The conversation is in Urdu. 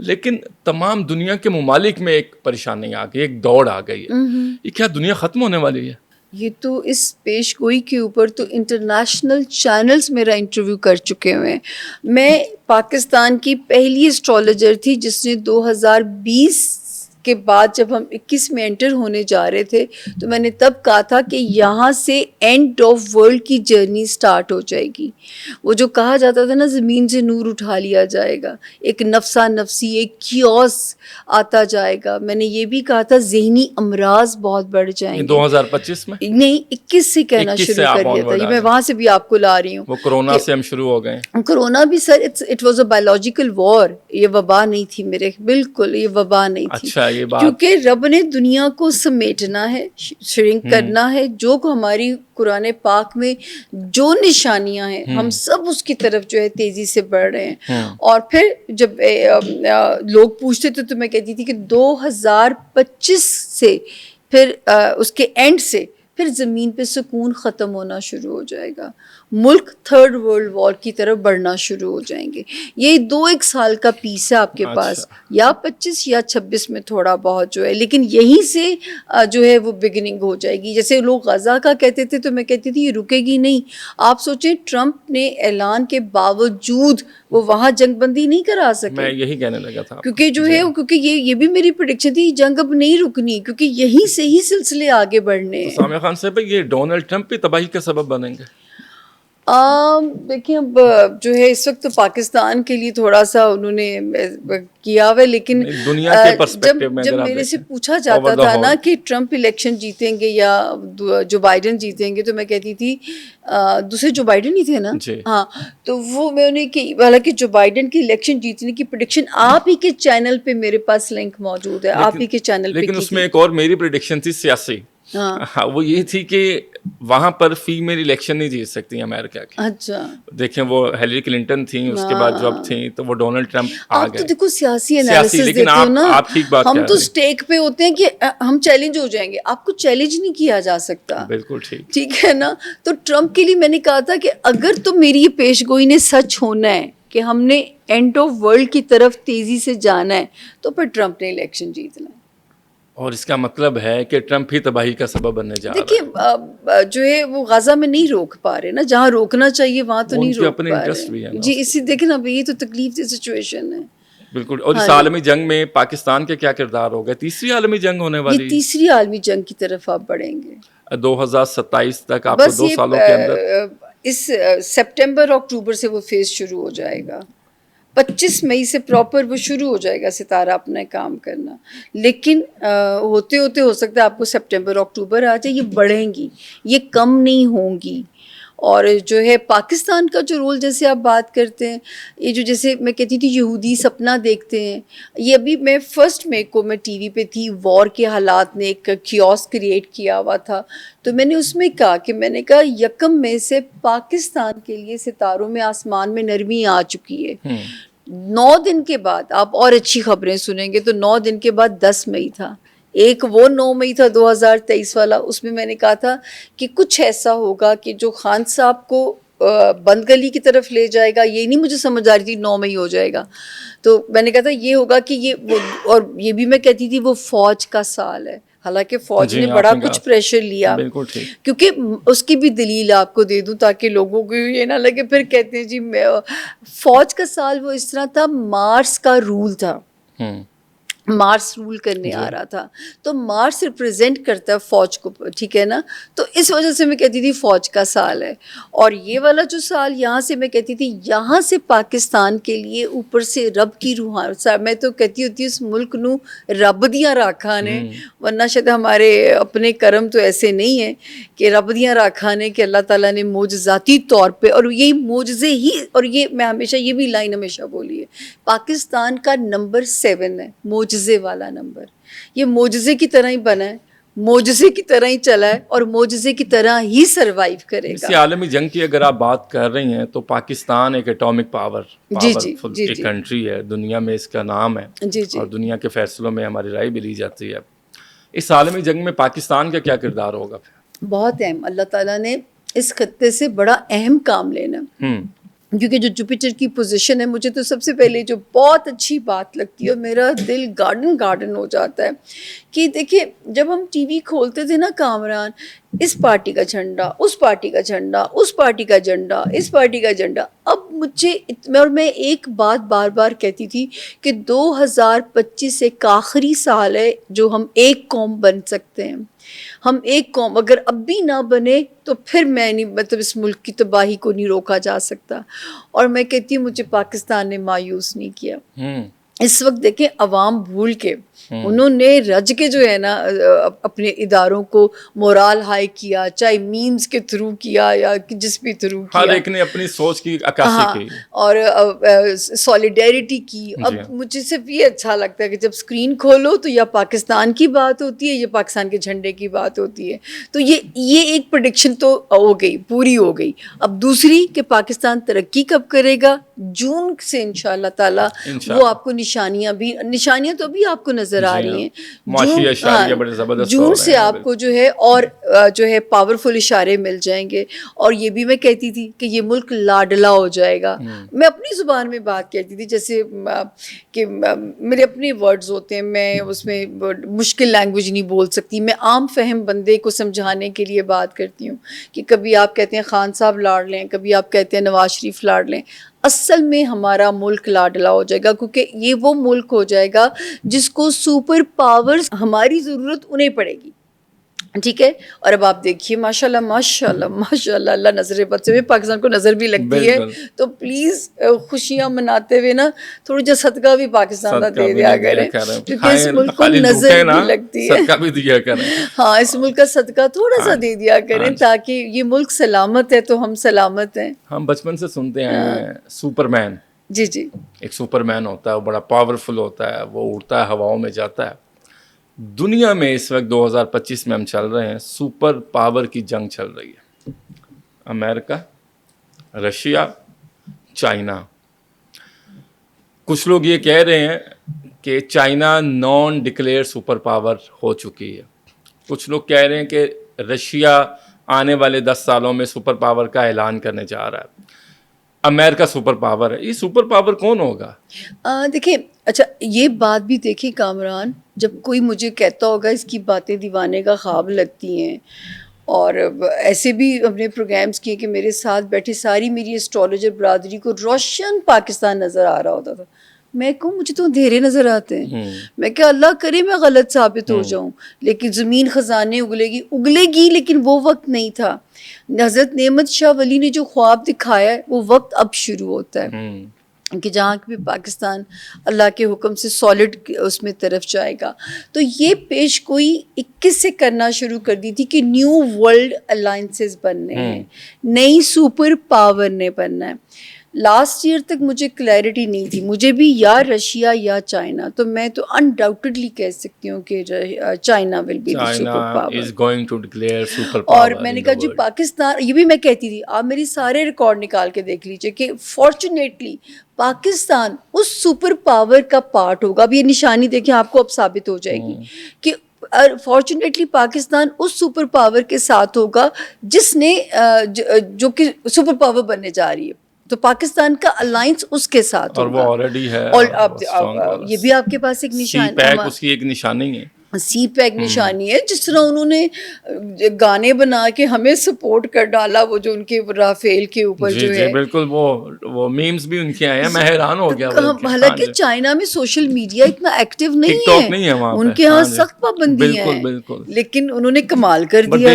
لیکن تمام دنیا کے ممالک میں ایک پریشانی آ گئی, ایک دوڑ آ گئی ہے. یہ کیا دنیا ختم ہونے والی ہے؟ یہ تو اس پیش گوئی کے اوپر تو انٹرنیشنل چینلز میرا انٹرویو کر چکے ہوئے ہیں. میں پاکستان کی پہلی اسٹرالوجر تھی جس نے 2020 کے بعد جب ہم 21 میں انٹر ہونے جا رہے تھے تو میں نے تب کہا تھا کہ یہاں سے اینڈ آف ورلڈ کی جرنی سٹارٹ ہو جائے گی. وہ جو کہا جاتا تھا نا زمین سے نور اٹھا لیا جائے گا, ایک نفسا نفسی, ایک کیوس آتا جائے گا. میں نے یہ بھی کہا تھا ذہنی امراض بہت بڑھ جائیں گے. 2025 میں نہیں 21 سے کہنا شروع کر دیا تھا. یہ میں وہاں سے بھی آپ کو لا رہی ہوں. وہ کرونا سے ہم شروع ہو گئے. کرونا بھی sir it was a biological war. یہ وبا نہیں تھی میرے, بالکل یہ وبا نہیں تھی. اچھا یہ بات, کیونکہ رب نے دنیا کو سمیٹنا ہے, شرنک کرنا ہے. جو ہماری قرآن پاک میں جو نشانیاں ہیں ہم سب اس کی طرف جو ہے تیزی سے بڑھ رہے ہیں. اور پھر جب لوگ پوچھتے تھے تو میں کہتی تھی کہ 2025 سے پھر اس کے اینڈ سے پھر زمین پہ سکون ختم ہونا شروع ہو جائے گا. ملک تھرڈ ورلڈ وار کی طرف بڑھنا شروع ہو جائیں گے. یہ 2-1 سال کا پیس ہے آپ کے پاس, یا 25 یا 26 میں تھوڑا بہت جو ہے, لیکن یہیں سے جو ہے وہ بگننگ ہو جائے گی. جیسے لوگ غزہ کا کہتے تھے تو میں کہتی تھی یہ رکے گی نہیں. آپ سوچیں ٹرمپ نے اعلان کے باوجود وہ وہاں جنگ بندی نہیں کرا سکے. میں یہی کہنے لگا تھا کیونکہ جو ہے کیونکہ یہ بھی میری پریڈکشن تھی, جنگ اب نہیں رکنی کیونکہ یہیں سے ہی سلسلے آگے بڑھنے. سامعہ خان صاحب یہ ڈونلڈ ٹرمپ بھی تباہی کا سبب بنیں گے؟ دیکھیں اب جو ہے اس وقت تو پاکستان کے لیے تھوڑا سا انہوں نے کیا ہوا, لیکن دنیا کے پرسپیکٹو میں جب میرے سے پوچھا جاتا تھا نا کہ ٹرمپ الیکشن جیتیں گے یا جو بائیڈن جیتیں گے تو میں کہتی تھی دوسرے جو بائیڈن ہی تھے نا, ہاں, تو وہ میں نے کہ حالانکہ جو بائیڈن کی الیکشن جیتنے کی پریڈکشن آپ ہی کے چینل پہ میرے پاس لنک موجود ہے, آپ ہی کے چینل پہ. لیکن اس میں ایک اور میری پریڈکشن تھی سیاسی, وہ یہ تھی کہ وہاں پر فیمیل الیکشن نہیں جیت سکتی امریکہ کی. اچھا دیکھیں وہ ہیلری کلنٹن تھیں, اس کے بعد جو اب تھیں تو وہ ڈونلڈ ٹرمپ آ گئے. آپ تو دیکھو سیاسی انالیسس دیتے ہو نا, ہم تو اسٹیک پہ ہوتے ہیں کہ ہم چیلنج ہو جائیں گے. آپ کو چیلنج نہیں کیا جا سکتا. بالکل ٹھیک ہے نا. تو ٹرمپ کے لیے میں نے کہا تھا کہ اگر تو میری یہ پیش گوئی نے سچ ہونا ہے کہ ہم نے اینڈ آف ورلڈ کی طرف تیزی سے جانا ہے تو پھر ٹرمپ نے الیکشن جیتنا ہے. اور اس کا مطلب ہے کہ ٹرمپ ہی تباہی کا سبب بننے جا رہا ہے. دیکھیے جو ہے وہ غزہ میں نہیں روک پا رہے نا, جہاں روکنا چاہیے وہاں تو نہیں روک پا رہے. جی اسی دیکھیں نا, یہ تو تکلیف کی سچویشن ہے. بالکل. اور اس عالمی جنگ میں پاکستان کا کیا کردار ہوگا؟ تیسری عالمی جنگ ہونے والی, یہ تیسری عالمی جنگ کی طرف آپ بڑھیں گے 2027 تک. آپ کو 2 سالوں کے اندر اس سپٹمبر اکتوبر سے وہ فیز شروع ہو جائے گا. 25 مئی سے پراپر وہ شروع ہو جائے گا ستارہ اپنا کام کرنا. لیکن ہوتے ہوتے ہو سکتا ہے آپ کو سپٹمبر اکتوبر آ جائے. یہ بڑھیں گی, یہ کم نہیں ہوں گی. اور جو ہے پاکستان کا جو رول جیسے آپ بات کرتے ہیں, یہ جو جیسے میں کہتی تھی یہودی سپنا دیکھتے ہیں, یہ ابھی میں فرسٹ میں کو میں ٹی وی پہ تھی, وار کے حالات نے ایک کیوس کریٹ کیا ہوا تھا, تو میں نے اس میں کہا کہ میں نے کہا 1 مئی سے پاکستان کے لیے ستاروں میں آسمان میں نرمی آ چکی ہے. 9 دن کے بعد آپ اور اچھی خبریں سنیں گے تو 9 دن کے بعد 10 مئی تھا. ایک وہ 9 مئی تھا 2023 والا, اس میں نے کہا تھا کہ کچھ ایسا ہوگا کہ جو خان صاحب کو بند گلی کی طرف لے جائے گا. یہ نہیں مجھے سمجھ آ رہی تھی 9 مئی ہو جائے گا, تو میں نے کہا تھا یہ ہوگا کہ یہ اور یہ بھی میں کہتی تھی وہ فوج کا سال ہے. حالانکہ فوج نے بڑا کچھ پریشر لیا, کیونکہ اس کی بھی دلیل آپ کو دے دوں تاکہ لوگوں کو یہ نہ لگے پھر کہتے ہیں جی فوج کا سال وہ اس طرح تھا, مارس کا رول تھا, مارس رول کرنے آ رہا تھا, تو مارس ریپرزینٹ کرتا ہے فوج کو, ٹھیک ہے نا. تو اس وجہ سے میں کہتی تھی فوج کا سال ہے. اور یہ والا جو سال یہاں سے میں کہتی تھی یہاں سے پاکستان کے لیے اوپر سے رب کی روحانی, میں تو کہتی ہوتی اس ملک نو رب دیاں راکھاں نے, ورنہ شاید ہمارے اپنے کرم تو ایسے نہیں ہیں کہ رب دیاں راکھاں نے کہ اللہ تعالیٰ نے معجزاتی طور پہ, اور یہی معجزے ہی, اور یہ میں ہمیشہ یہ بھی لائن ہمیشہ بولی ہے, پاکستان کا نمبر 7 ہے, معجزے والا نمبر. یہ معجزے کی طرح ہی بنا ہے, معجزے کی طرح ہی چلا ہے, اور معجزے کی طرح ہی سروائیو کرے گا. اسی عالمی جنگ کی اگر آپ بات کر رہی ہیں تو پاکستان ایک ایٹامک پاورفل ایک کنٹری ہے, دنیا میں اس کا نام ہے, اور دنیا کے فیصلوں میں ہماری رائے بھی لی جاتی ہے. اس عالمی جنگ میں پاکستان کا کیا کردار ہوگا؟ بہت اہم. اللہ تعالیٰ نے اس خطے سے بڑا اہم کام لینا. کیونکہ جو جوپیٹر کی پوزیشن ہے مجھے تو سب سے پہلے جو بہت اچھی بات لگتی ہے اور میرا دل گارڈن ہو جاتا ہے کہ دیکھیے جب ہم ٹی وی کھولتے تھے نا کامران، اس پارٹی کا جھنڈا، اس پارٹی کا جھنڈا، اس پارٹی کا جھنڈا، اس پارٹی کا جھنڈا، اب مجھے اور میں ایک بات بار بار کہتی تھی کہ 2025 ایک آخری سال ہے جو ہم ایک قوم بن سکتے ہیں. ہم ایک قوم اگر اب بھی نہ بنے تو پھر میں نہیں، مطلب اس ملک کی تباہی کو نہیں روکا جا سکتا. اور میں کہتی ہوں مجھے پاکستان نے مایوس نہیں کیا. اس وقت دیکھیں عوام بھول کے انہوں نے رج کے جو ہے نا اپنے اداروں کو مورال ہائی کیا، چاہے میمز کے تھرو کیا یا جس بھی تھرو کیا، ہر ایک نے اپنی سوچ کی عکاسی کی اور سولیڈیرٹی کی. اب مجھے صرف یہ اچھا لگتا ہے کہ جب اسکرین کھولو تو یا پاکستان کی بات ہوتی ہے یا پاکستان کے جھنڈے کی بات ہوتی ہے. تو یہ ایک پریڈکشن تو ہو گئی، پوری ہو گئی. اب دوسری کہ پاکستان ترقی کب کرے گا، جون سے انشاءاللہ تعالیٰ وہ آپ کو نشانیاں تو ابھی آپ کو نظر آ رہی ہیں. جون سے آپ کو جو ہے اور جو ہے پاورفل اشارے مل جائیں گے. اور یہ بھی میں کہتی تھی کہ یہ ملک لاڈلا ہو جائے گا. میں اپنی زبان میں بات کہتی تھی، جیسے کہ میرے اپنے ورڈز ہوتے ہیں، میں اس میں مشکل لینگویج نہیں بول سکتی. میں عام فہم بندے کو سمجھانے کے لیے بات کرتی ہوں کہ کبھی آپ کہتے ہیں خان صاحب لاڑ لیں، کبھی آپ کہتے ہیں نواز شریف لاڑ لیں. اصل میں ہمارا ملک لاڈلا ہو جائے گا، کیونکہ یہ وہ ملک ہو جائے گا جس کو سپر پاورز ہماری ضرورت انہیں پڑے گی. ٹھیک ہے. اور اب آپ دیکھیے ماشاءاللہ ماشاءاللہ ماشاءاللہ، اللہ نظر بد سے پاکستان کو نظر بھی لگتی ہے، تو پلیز خوشیاں مناتے ہوئے نا تھوڑا جا صدقہ بھی پاکستان کا دے دیا کریں، کیونکہ اس ملک کو نظر بھی لگتی ہے. صدقہ بھی دیا کریں. ہاں، اس ملک کا صدقہ تھوڑا سا دے دیا کریں تاکہ یہ ملک سلامت ہے تو ہم سلامت ہیں. ہم بچپن سے سنتے ہیں سپر مین. جی ایک سپر مین ہوتا ہے، وہ بڑا پاورفل ہوتا ہے، وہ اڑتا ہے، ہواؤں میں جاتا ہے. دنیا میں اس وقت 2025 میں ہم چل رہے ہیں، سپر پاور کی جنگ چل رہی ہے. امریکہ، رشیا، چائنا. کچھ لوگ یہ کہہ رہے ہیں کہ China non declare super power ہو چکی ہے. کچھ لوگ کہہ رہے ہیں کہ رشیا آنے والے 10 سالوں میں سپر پاور کا اعلان کرنے جا رہا ہے. امریکہ سپر پاور ہے. یہ سپر پاور کون ہوگا؟ دیکھیں، اچھا یہ بات بھی دیکھیں کامران، جب کوئی مجھے کہتا ہوگا اس کی باتیں دیوانے کا خواب لگتی ہیں، اور ایسے بھی اپنے پروگرامز کیے کہ میرے ساتھ بیٹھے ساری میری اسٹرالوجر برادری کو روشن پاکستان نظر آ رہا ہوتا تھا. میں کہوں مجھے تو اندھیرے نظر آتے ہیں. میں کہ اللہ کرے میں غلط ثابت ہو جاؤں، لیکن زمین خزانے اگلے گی لیکن وہ وقت نہیں تھا. حضرت نعمت شاہ ولی نے جو خواب دکھایا ہے وہ وقت اب شروع ہوتا ہے کہ جہاں بھی پاکستان اللہ کے حکم سے سالڈ اس میں طرف جائے گا. تو یہ پیش گوئی 21 سے کرنا شروع کر دی تھی کہ نیو ورلڈ الائنسز بننے ہیں، نئی سپر پاور نے بننا ہے. لاسٹ ایئر تک مجھے کلیئرٹی نہیں تھی، مجھے بھی یا رشیا یا چائنا. تو میں تو انڈاؤٹڈلی کہہ سکتی ہوں کہ China will be the super power. اور میں نے کہا جو پاکستان، یہ بھی میں کہتی تھی، آپ میری سارے ریکارڈ نکال کے دیکھ لیجئے کہ فارچونیٹلی پاکستان اس سپر پاور کا پارٹ ہوگا. اب یہ نشانی دیکھیں آپ کو اب ثابت ہو جائے گی کہ فارچونیٹلی پاکستان اس سپر پاور کے ساتھ ہوگا جس نے جو کہ سپر پاور بننے جا رہی ہے. تو پاکستان کا الائنس اس کے ساتھ ہوگا، اور وہ آلریڈی ہے. اور یہ بھی آپ کے پاس ایک نشانی، اس کی ایک نشانی ہے، سی پیک نشانی ہے. جس طرح انہوں نے گانے بنا کے ہمیں سپورٹ کر ڈالا، وہ جو ان کے رافیل کے اوپر جو ہے، بالکل وہ میمز بھی ان کے آئے ہیں. میں حیران ہو گیا. حالانکہ چائنا میں سوشل میڈیا اتنا ایکٹیو نہیں ہے، ان کے ہاں سخت پابندی ہے، لیکن انہوں نے کمال کر دیا.